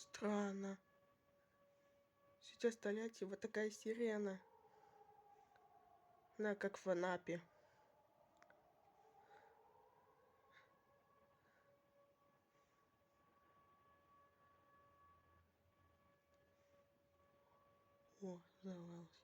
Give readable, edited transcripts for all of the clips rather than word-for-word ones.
Странно. Сейчас в Тольятти вот такая сирена. Она как в Анапе. О, взорвалась.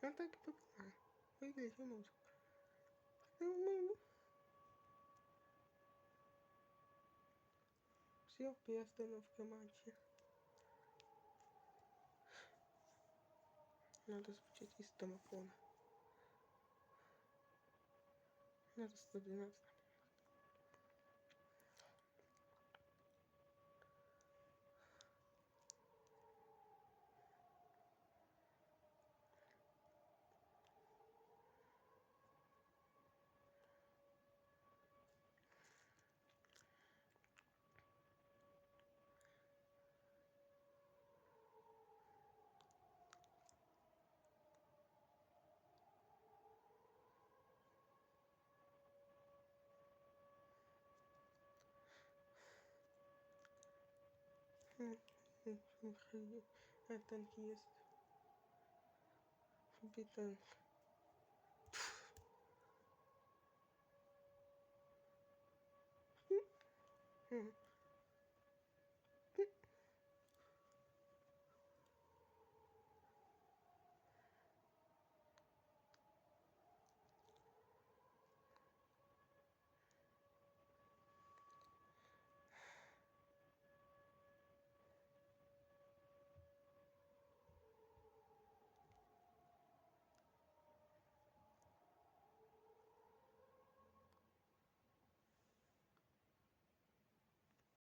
Я так и поняла. Выглядит музыку. Все, приостановка матча. Надо звучать из домофона. Надо 112. Танкист. Капитан.